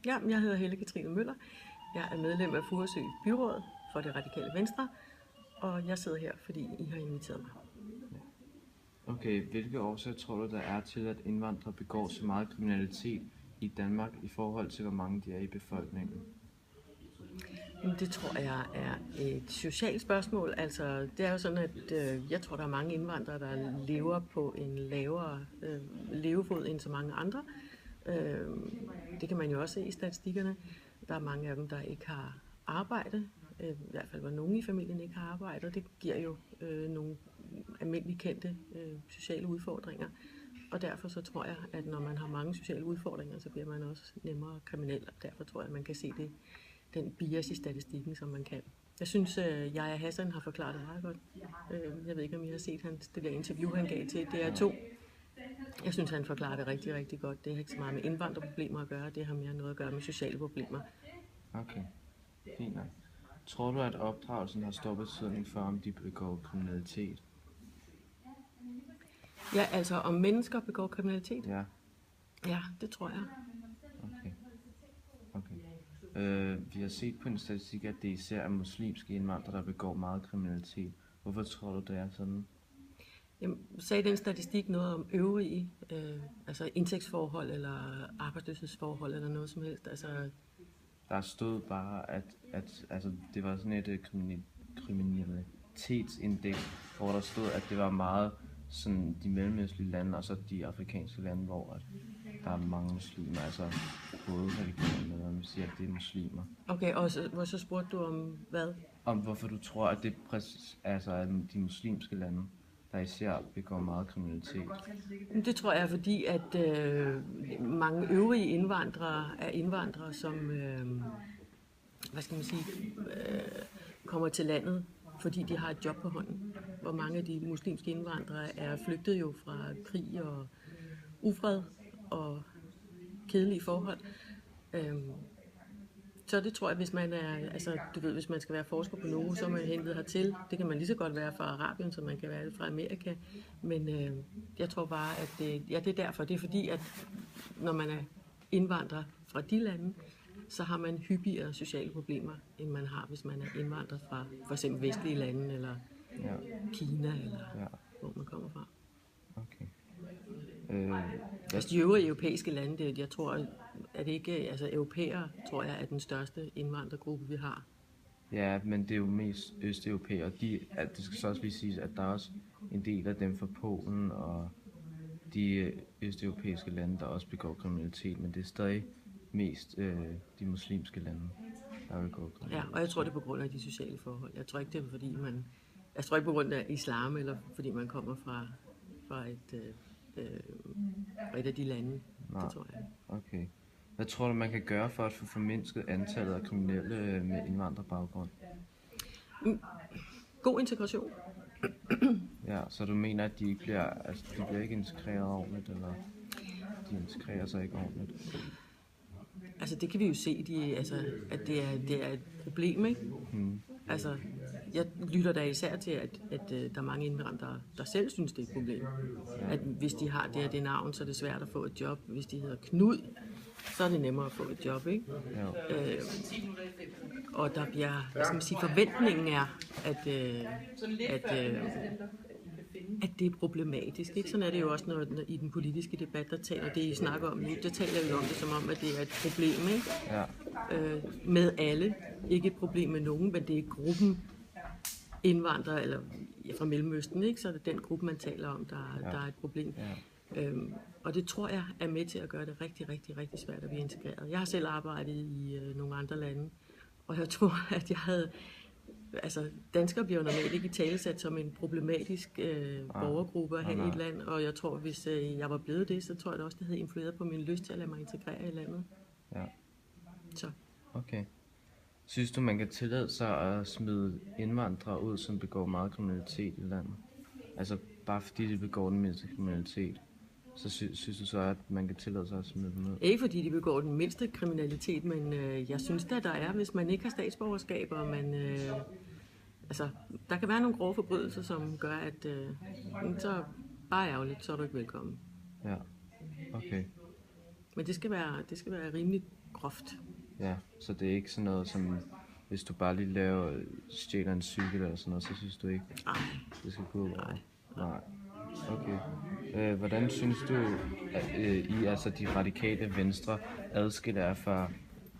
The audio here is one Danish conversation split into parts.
Ja, jeg hedder Helle Katrine Møller. Jeg er medlem af Furesø Byråd for Det Radikale Venstre, og jeg sidder her, fordi I har inviteret mig. Okay, hvilke årsager tror du, der er til, at indvandrere begår så meget kriminalitet i Danmark i forhold til, hvor mange de er i befolkningen? Det tror jeg er et socialt spørgsmål. Altså, det er jo sådan, at jeg tror, der er mange indvandrere, der lever på en lavere levefod end så mange andre. Det kan man jo også se i statistikkerne. Der er mange af dem, der ikke har arbejde. I hvert fald, hvor nogen i familien ikke har arbejde, og det giver jo nogle almindeligt kendte sociale udfordringer. Og derfor så tror jeg, at når man har mange sociale udfordringer, så bliver man også nemmere kriminel. Og derfor tror jeg, at man kan se den bias i statistikken, som man kan. Jeg synes, Yahya Hassan har forklaret det meget godt. Jeg ved ikke, om I har set det der interview, han gav til DR2. Jeg synes, han forklarer det rigtig, rigtig godt. Det har ikke så meget med indvandrerproblemer at gøre. Det har mere noget at gøre med sociale problemer. Okay, fint nok. Tror du, at opdragelsen har stor betydning for, om de begår kriminalitet? Ja, altså om mennesker begår kriminalitet? Ja. Ja, det tror jeg. Okay. Vi har set på en statistik, at det især er muslimske indvandrere, der begår meget kriminalitet. Hvorfor tror du, det er sådan? Jamen, sagde den statistik noget om øvrige, altså indtægtsforhold eller arbejdsløshedsforhold eller noget som helst? Altså, der stod bare, at altså, det var sådan et kriminalitetsindeks, hvor der stod, at det var meget sådan de mellemøstlige lande og så de afrikanske lande, hvor der er mange muslimer, altså både religioner, og man siger, at det er muslimer. Okay, og så spurgte du om hvad? Om hvorfor du tror, at det er de muslimske lande, der især begår meget kriminalitet. Det tror jeg er fordi, at mange øvrige indvandrere er indvandrere, som kommer til landet, fordi de har et job på hånden. Hvor mange af de muslimske indvandrere er flygtet jo fra krig og ufred og kedelige forhold. Så det tror jeg, hvis man er, altså du ved, hvis man skal være forsker på noget, så er man hentet hertil. Det kan man lige så godt være fra Arabien, som man kan være fra Amerika. Men jeg tror bare, at det er derfor. Det er fordi, at når man er indvandrer fra de lande, så har man hyppigere sociale problemer, end man har, hvis man er indvandrer fra for eksempel vestlige lande, eller Kina, eller hvor man kommer fra. Okay. Altså de øvrige europæiske lande, jeg tror, at det ikke, altså europæere, tror jeg, er den største indvandrergruppe, vi har. Ja, men det er jo mest østeuropæere. Det skal så også lige siges, at der er også en del af dem fra Polen og de østeuropæiske lande, der også begår kriminalitet, men det er stadig mest de muslimske lande, der begår kriminalitet. Ja, og jeg tror, det er på grund af de sociale forhold. Jeg tror ikke, det er fordi jeg tror ikke på grund af islam, eller fordi man kommer fra et af de lande. Nej. Det tror jeg. Okay. Hvad tror du, man kan gøre for at få formindsket antallet af kriminelle med indvandrerbaggrund? God integration. Ja, så du mener, at de bliver ikke integreret ordentligt, eller de integrerer sig ikke ordentligt? Altså det kan vi jo se, at det er et problem, ikke? Altså, jeg lytter da især til, at der er mange indvandrere, der selv synes, det er et problem. At hvis de har det navn, så er det svært at få et job. Hvis de hedder Knud, så er det nemmere at få et job, ikke? Og der bliver, forventningen er, at det er problematisk, ikke? Sådan er det jo også, når i den politiske debat, der taler det, I snakker om nu, der taler vi om det som om, at det er et problem, ikke? Ja. Med alle. Ikke et problem med nogen, men det er gruppen indvandrere, eller fra Mellemøsten, ikke? Så er det den gruppe, man taler om, der er et problem. Ja. Og det tror jeg er med til at gøre det rigtig, rigtig, rigtig svært at blive integreret. Jeg har selv arbejdet i nogle andre lande, og jeg tror, at danskere bliver normalt ikke italesat som en problematisk borgergruppe her i et land, og jeg tror, hvis jeg var blevet det, så tror jeg det også, det havde influeret på min lyst til at lade mig integrere i landet. Ja. Så. Okay. Synes du, man kan tillade sig at smide indvandrere ud, som begår meget kriminalitet i landet? Altså bare fordi de begår den mindste kriminalitet, så synes du så, at man kan tillade sig at smide dem ud? Ikke fordi de begår den mindste kriminalitet, men jeg synes da, der er, hvis man ikke har statsborgerskab, og man, der kan være nogle grove forbrydelser, som gør, at så bare ærgerligt, så er du ikke velkommen. Ja, okay. Men det skal være rimelig groft. Ja, så det er ikke sådan noget som, hvis du bare lige stjæler en cykel eller sådan noget, så synes du ikke, Nej. det skal gå over? Nej. Okay. Hvordan synes du, at I, altså de radikale venstre, adskiller jer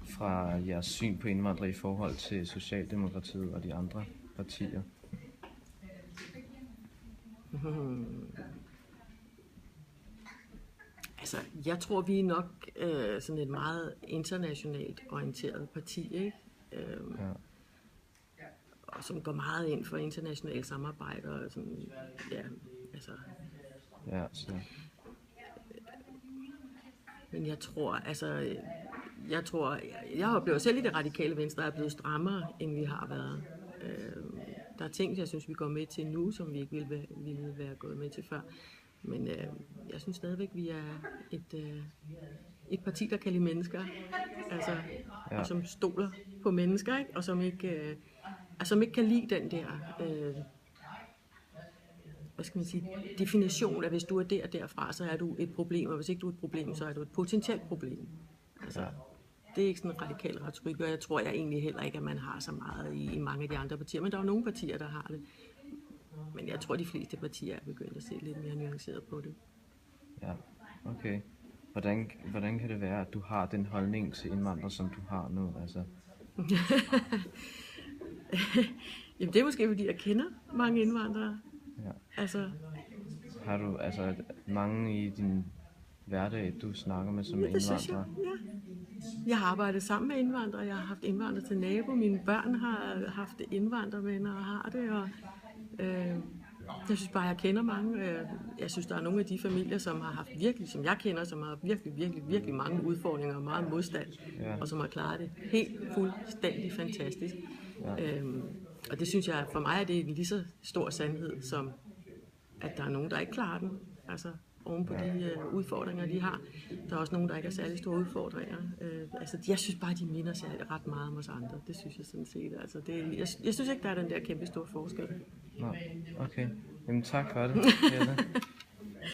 fra jeres syn på indvandrere i forhold til Socialdemokratiet og de andre partier? Altså, jeg tror, vi er nok sådan et meget internationalt orienteret parti, ikke? Ja. Og som går meget ind for internationale samarbejder og sådan, ja, altså. Ja, så. Men jeg oplever selv i det radikale venstre, at er blevet strammere, end vi har været. Der er ting, jeg synes, vi går med til nu, som vi ikke ville være gået med til før. Men jeg synes stadigvæk, vi er et parti, der kan lide mennesker, altså, Ja. og som stoler på mennesker, ikke? Og som ikke kan lide den der, hvad skal man sige, definition af, hvis du er der og derfra, så er du et problem, og hvis ikke du er et problem, så er du et potentielt problem. Altså, Ja. det er ikke sådan en radikal retorik, og jeg tror egentlig heller ikke, at man har så meget i mange af de andre partier, men der er jo nogle partier, der har det. Men jeg tror, de fleste partier er begyndt at se lidt mere nuanceret på det. Ja, okay. Hvordan kan det være, at du har den holdning til indvandrere, som du har nu? Altså, Jamen, det er måske, fordi jeg kender mange indvandrere. ja. Altså, Har du mange i din hverdag, du snakker med som er det synes jeg, indvandrere? ja. Jeg har arbejdet sammen med indvandrere. Jeg har haft indvandrere til nabo. Mine børn har haft indvandrervenner og har det. Og, jeg synes bare, jeg kender mange. Jeg synes, der er nogle af de familier, som har haft virkelig, som jeg kender, som har virkelig mange udfordringer og meget modstand. Ja. Og som har klaret det helt fuldstændig fantastisk. Ja. Og det synes jeg, for mig er det en lige så stor sandhed, som at der er nogen, der ikke klarer den. Altså oven på de udfordringer, de har. Der er også nogen, der ikke har særlig store udfordringer. Jeg synes bare, de minder sig ret meget om os andre. Det synes jeg sådan set. Altså, jeg synes ikke, der er den der kæmpe store forskel. Nå, okay. Jamen tak for det, Helle.